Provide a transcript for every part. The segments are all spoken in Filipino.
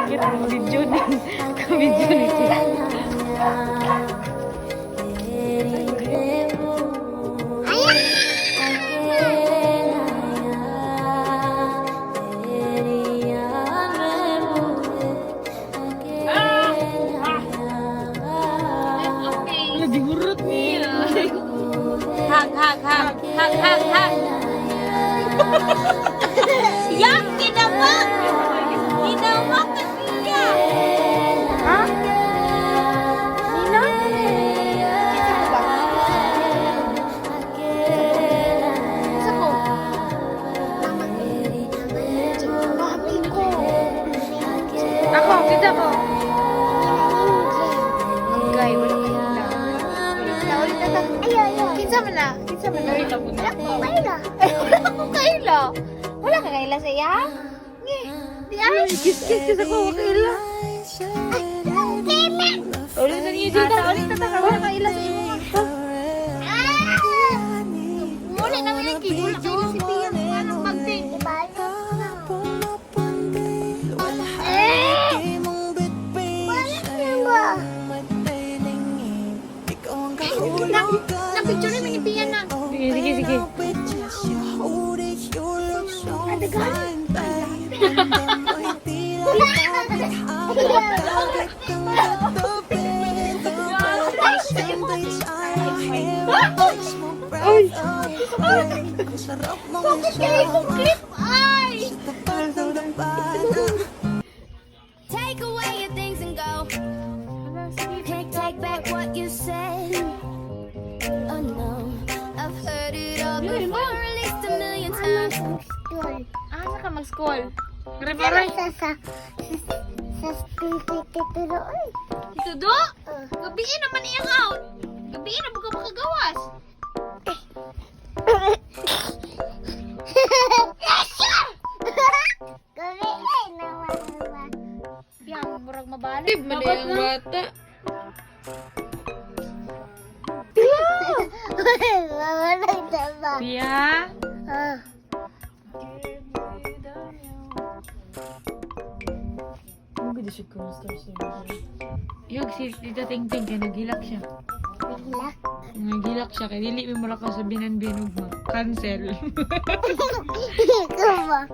Kita video din. Video ni siya. Digurut niya. Hag. Yang kinamak. Kinamak kasi niya. Ha? Nina? Isa ko. Mami ko. Ako, kita ko. Gay, wala kayo na. Ayaw. Kinsa man na. Wala ko kaila. Wala ka kaila sa iya? Di ay. Kis ako kaila. Ay, Kevin! Ulit na niya dito. Ulit na taka. Wala kaila sa iya. Muli na nga kis. Wala kaila si Pia. Anong magting? Na-picture na mga Pia na. Sige. Take away your things and go. Take back what you said. Oh no, I've heard it all before, at least a million times. Asa ka mag-school? Sa titulo. Ito do? Gabiin naman iyang out. Gabiin na buka makagawas. Gabi naman. Yang murag mabalik. Mali ang bata. Mawalang tama. Pia? Yung si Tita Tingting kaya nagilak siya. Bigla. Nagilak siya kaya dili mo mula ka sa binan-binog mo. Cancel. Ikaw ba?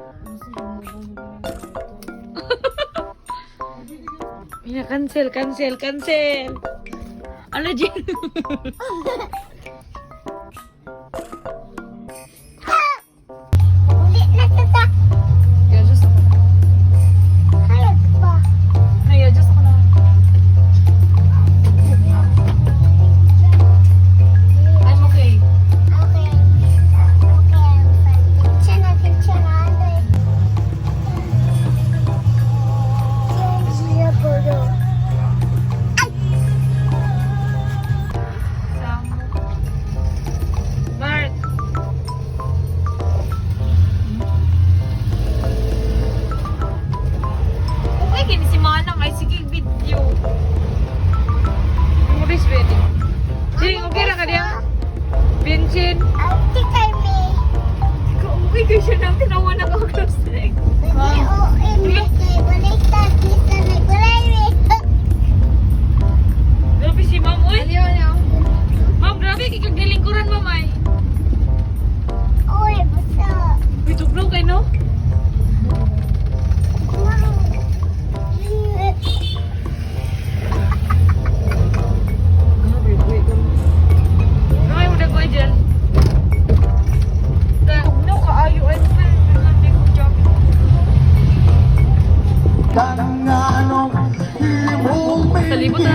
Cancel. Ano dyan? Ulit na tata. Hayag pa. I'm okay. Okay. Picture na. Siya po doon. Bart. Okay, kini si Manang ay sige video. Muris pwede. Sige, okay na ka diya? Vincent. Ate kami. Okay kayo siya nang tinawa ng cross-leg. Baliktad kita na gulay. Grabe si Ma'am, uy. Ma'am, grabe, kikagdalingkuran, Ma'am, ay. Uy, basta. Uy, tuklaw kayo, no? Ay, mo dagway dyan. No, kaayo, ay, hindi ko job. Salibot na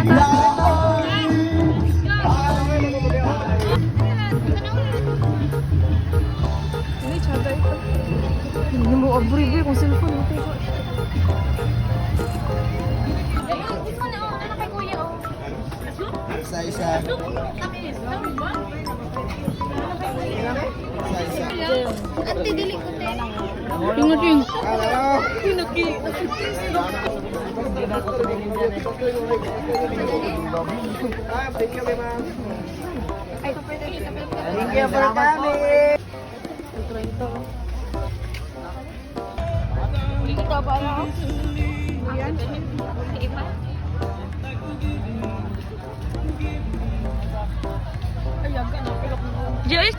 Hindi mo abri-abri kung cellphone mo. Isa-isa. Ate, dili ko te. Tingin. Thank you for coming. Ito ba na? Iba. Joyce!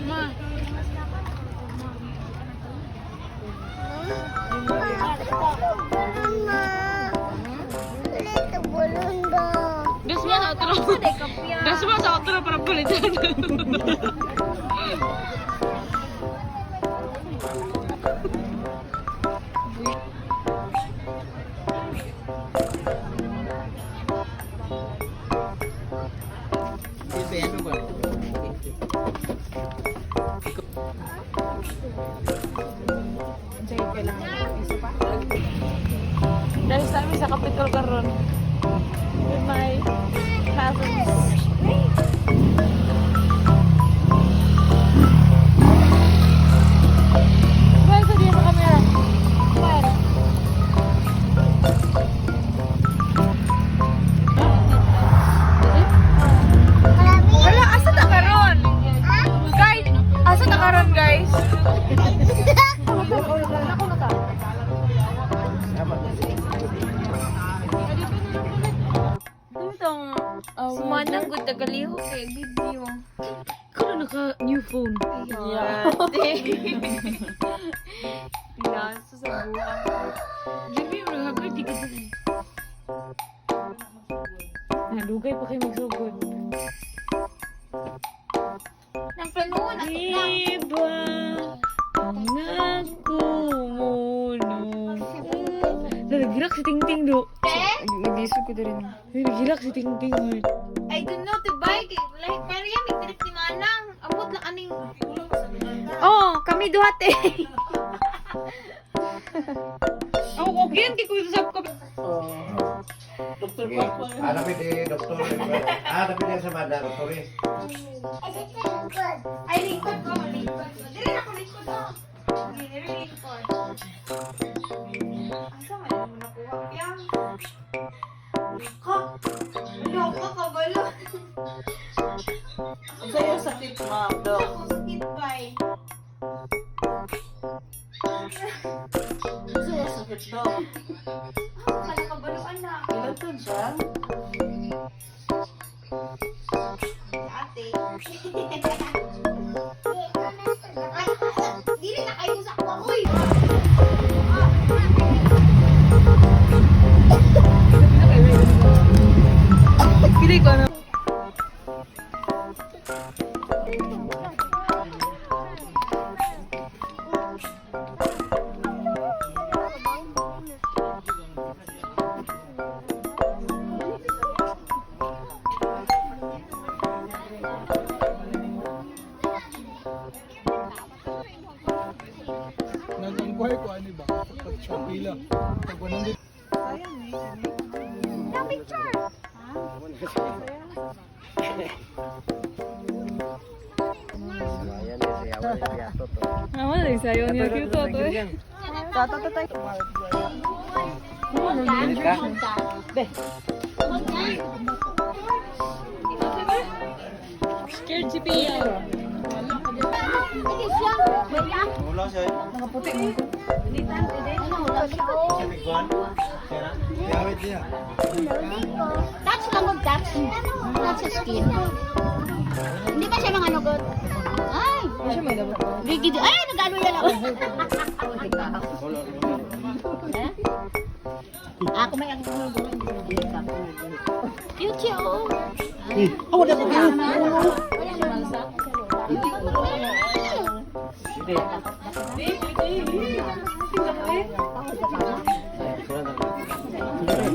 Ma. Mama. Ulit ang bulong ko. Dasma sa otro. Dasma sa otro para palitan. Dahil sa amin sa Capitol karon. With my cousins. Bye sa diya sa camera. Bye. Marami. Wala, asa na karon? Ha? Guys, asa na karon guys? Tuntong sumanang good tagaliho kay video. Ikaw na naka new phone. Yeah. Pilaso sa buha. Gabi mo nagagay, di ka dali. Nalugay pa kayo magsugod. Nang planuhan ako lang. Iba ang nagkumuno. Nagilak si Tingting do. Nag-isip ko din. Nagilak si Tingting. I don't know, tibay. Like, pero yan, may trip ni Manang. Abot lang aning ulo sa mga. Oh, kami duhate. Oh, okay yan. Kiko sa ko. Okay. Hanapin di doktor. Hanapin din sa mada, doktor eh. Ay, lingkod ko. Lingkod ko. Dili na ako lingkod ko. Dili lingkod. Asa nga naman nakuha yan? Ka? Ano ka kabalo? Sa'yo sakit, ma'am, dok. Ako sakit ba eh. Sa'yo sakit, dok. Kala kabaluan na. Ilan taon siya? Ate. Dili na kayo sa ako. Uy! Pili ko na. Nag-inquire ko ano ba? Pag siya pila. Pag 100. Naman rin sa'yo niya cute to eh. Scared si Pia. Wala siya. Siya bigwan. Siya na. Yawit niya. Touch lang mag-touch. Touch sa skin. Hindi pa siya mga nugot. Ay! Gigid. Ay! Nag-ano yan ako. Ako may ang cute siya oh. Ako na ko. Hindi.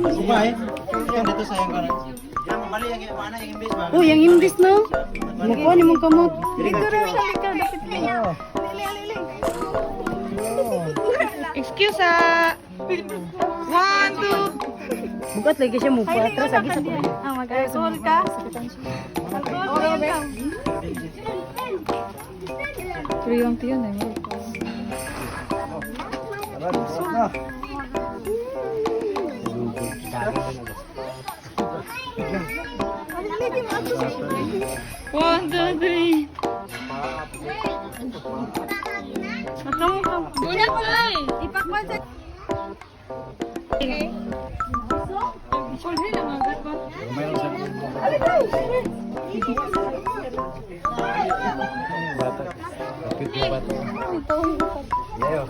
Sumay. Ito dito sayang ka na. Diyan mali yang mana yang imbis ba? Oh, yang imbis no? Mukha ni mong kamot. Excuse ah. 1, 2. Bukat lagi siya mukha. Terus lagi sa kulit. Ah, mag-alcohol ka? Alcohol ka? Pero yung tiyan eh. One, two, three. Una ko ay. Ipakman sa... Mayroon sa bata. Kapit yung bata. Leo.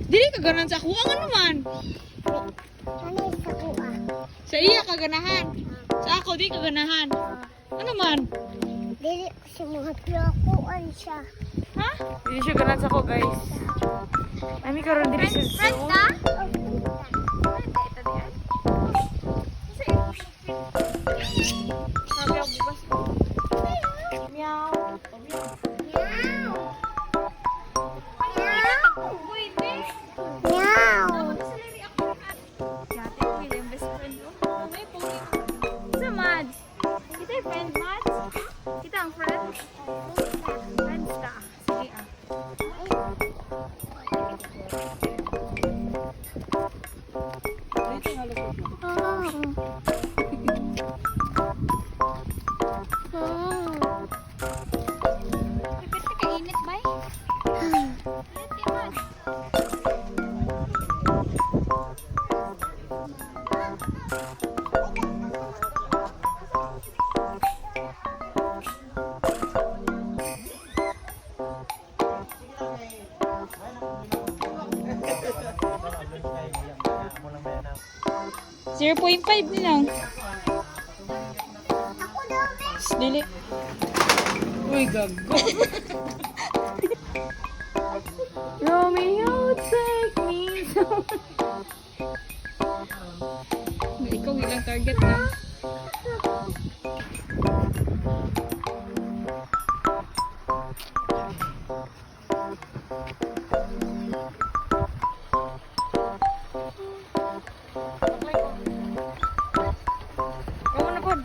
Dili ka ganan sa kuha nga naman. Ano sa kuha? Sa iya ka ganahan. Sa ako di ka ganahan. Ano man? Dili kasi mga piyakuan siya. Ha? Hindi siya ganan sa ko, guys. Ami karon diri sa Friend ka? Sabi ako bukas. Meow. Meow. Meow. Dati ko yung best friend mo. May pogi. Sa Mads. Kita yung friend, Mads. Kita ang friend. Friends ka. Sige ah. Pipit ka kainit ba? Init kay Mads. Zero 0.5 nilang. Dili. Uy, gago. Romeo, take me so. Ikaw ilang target na. Kamu na pod.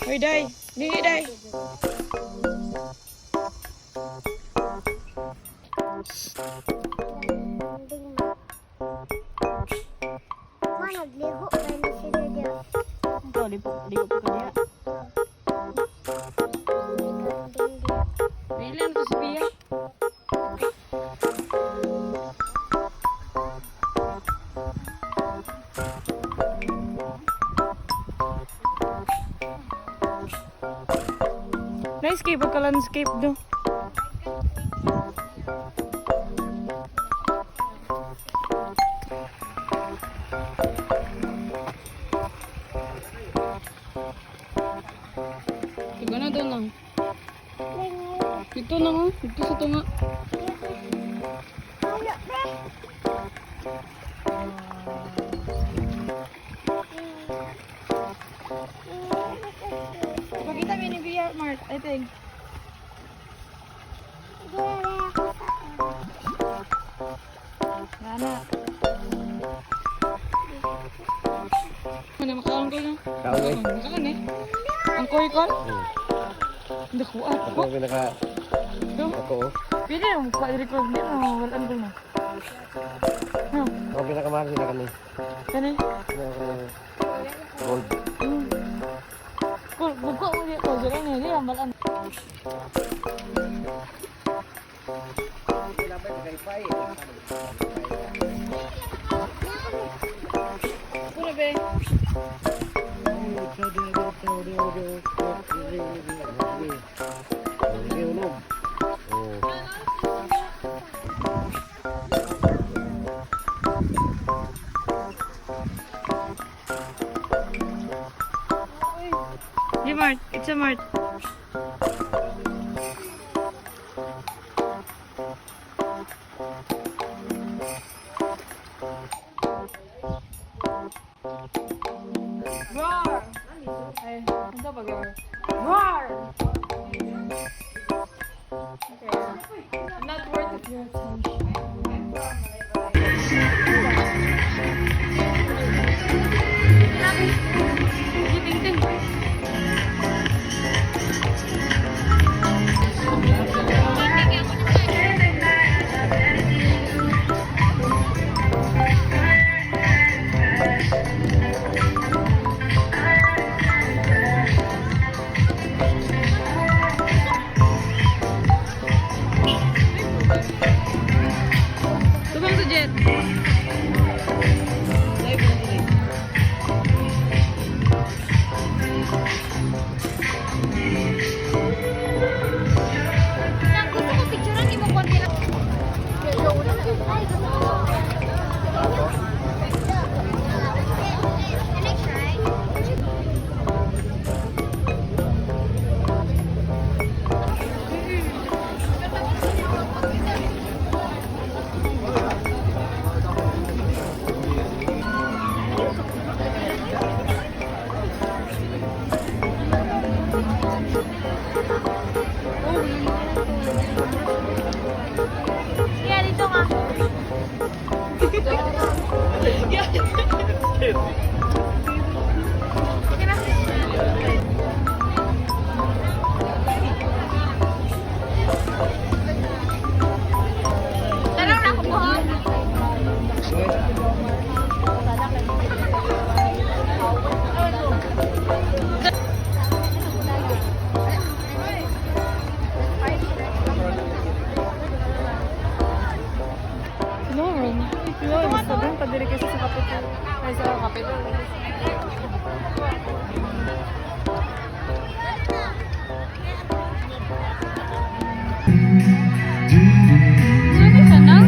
Hoy, Day. Dili, Day. Nagliho ba na sila dyan? Ikaw, lipo pa ka diya. Ilan to si Bia? Nice kay pagka-landscape do. Tiga na doon lang. Dito na nga. Dito sa tunga. Pakita mo Mart, I think. Nana. Mana makaon ko na? Kaon eh. Makaon eh. Ang koy-kon? Hindi ko at ko. Ako pinaka... Do. Ako oh. Pili ang pa-record niya. Walaan ko na. No. Ako pinakamahal sila kami. Kani? Gold. Kul, buka mo niya ko. Diyan niya. Diyan malaan. Pura be. Hey Mart, it's a Mart. Roar! Ay, ano ba roar? Roar! Okay. I'm not worth of your attention. Ting-ting. Tubang sa jet. Gusto ko picturean, di mo konti na. Yeah, dito nga. Okay na. Tanong na ako po. Lauren, Lauren, sabihin pa diri kasi sa kapitol. Ay, sa kapitol. Ano ka na?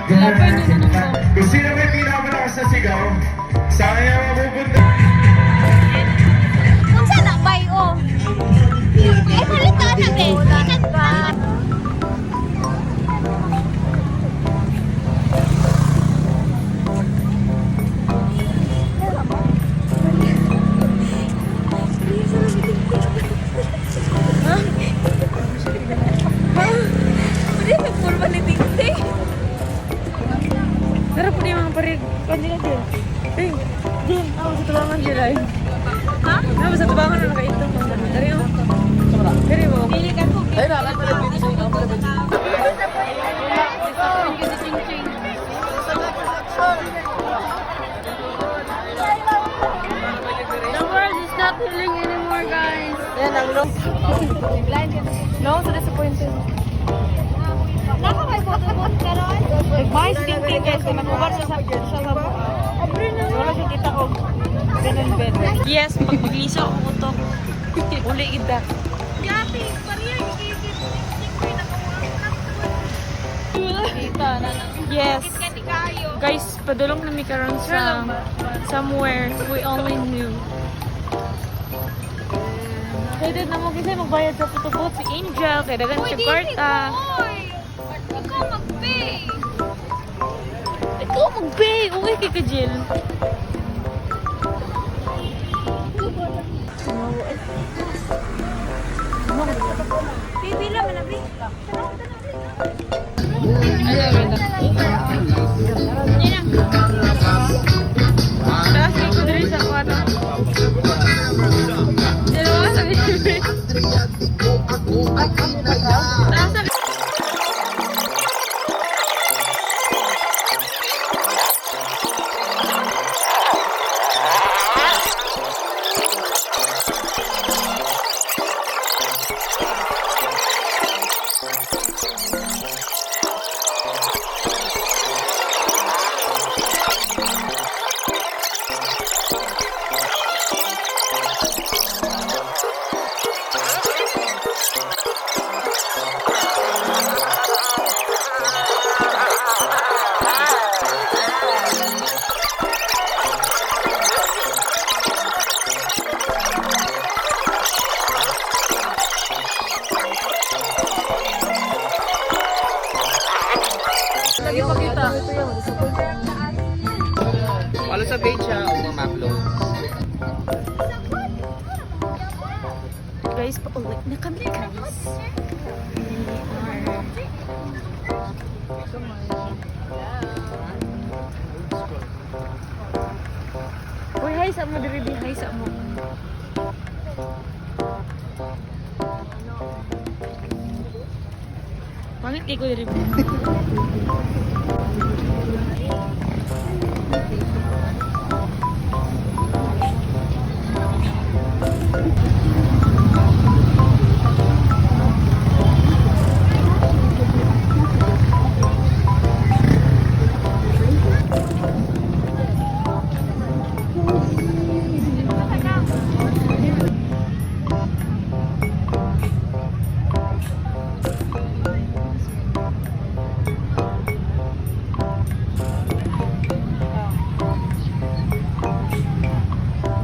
Lapay niyo na ng Kung sino may pinamalakas sa sigaw, sayang mapupunta. Kung saan na, bay, oh. Eh, balitaan na, be. Ikan ba? Pero po yung mga parig. Kanila din. Hey, din. Ako sa tubangan din ay. Ha? Ako sa tubangan na nakaitong. Dari mo. Dari mo. Pili ka po. Ay, the world is not healing anymore, guys. Yan ang long. No, so disappointed. Nagmahis ting-ting guys, kaya mag-ubar siya sa wala siya kita ko. Yes, pag magliso ako utok. Uli kita. Yati, pariya, kita na. Yes. Guys, padulong na mi karon sa somewhere we only knew. Kaya na mo kasi magbayad sa putubot si Angel, kaya dagan siya kwarta. Ikaw mag-pay! Ikaw mag-pay! Okay kay ka, Jill. Taas kayo ko diri sa kwarto. Dalawa sa libre. Taas sa lagi pakita. Wala sa page siya, umamupload. Guys, pauwi na kami guys. Uy, hi sa mo diri, hi sa mo. Pangit kay ko diri.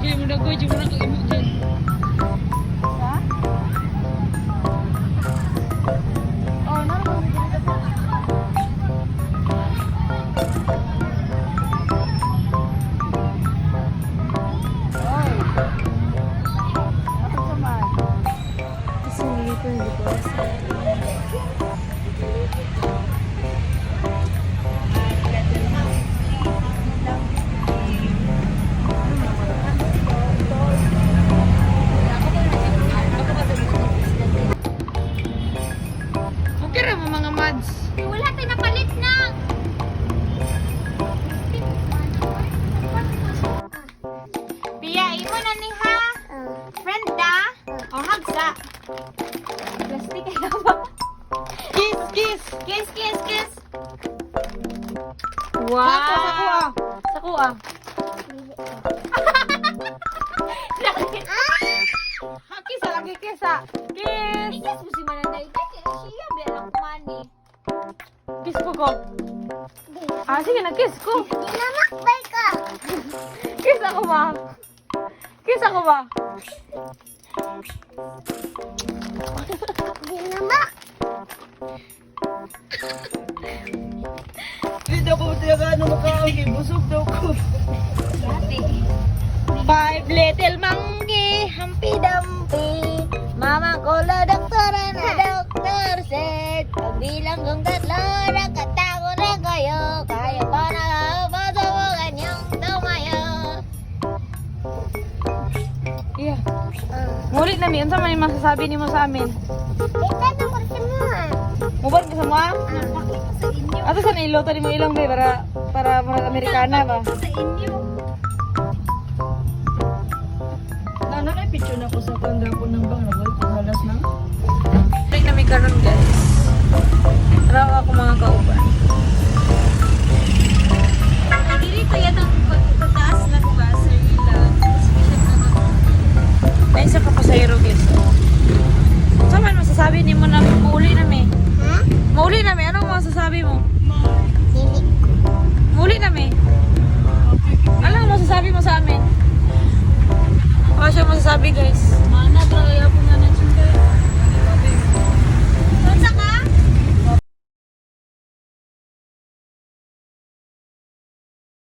Jadi mudah gue cuma nak ibu Jen. Oh, normal. Okay ra mo mga mads. Wala tayo napalit na. Pia, imo na ni ha? Friend da? O hagsa? Plastic ay ba? Kiss, kiss. Kiss, kiss, kiss. Wow. Saku ah. Kiss lagi kiss ah. Kiss. Kiss mo si Mananday. Kaya siya, biya lang kumani. Kiss ko. Ah, sige na kiss ko. Ginamakbay ka. Kiss ako ba? Kiss ako ba? Ginamak. Hindi daw ko talaga ano makaagi. Busog daw ko. Five little monkey, Humpy Dumpy. Mama ko la doktora na doktor said. Pagbilang kong tatlo, nakatago na kayo. Kaya pa na masubukan yung tumayo. Yeah. Ngulit na mi, unsa man yung masasabi nimo sa amin? Ito na mo sa mga. Mubot ka sa mga? Nakita sa inyo. Ato sa nailoto ni mo ilang bay para mga Amerikana ba? Sa inyo. Ano na picture na ko sa tanda ko ng bang nagay paghalas na. Break na may karon guys. Tara ako mga kauban. Ay, dili pa yan ang pagtataas na ba, sir Ilan? Ay, isa ka pasahero guys. Saan man masasabi ni mo na mauli na mi? Ha? Mauli na mi? Anong masasabi mo? Dili. Mauli na mi? Anong masasabi mo sa amin? Ano siya masasabi guys?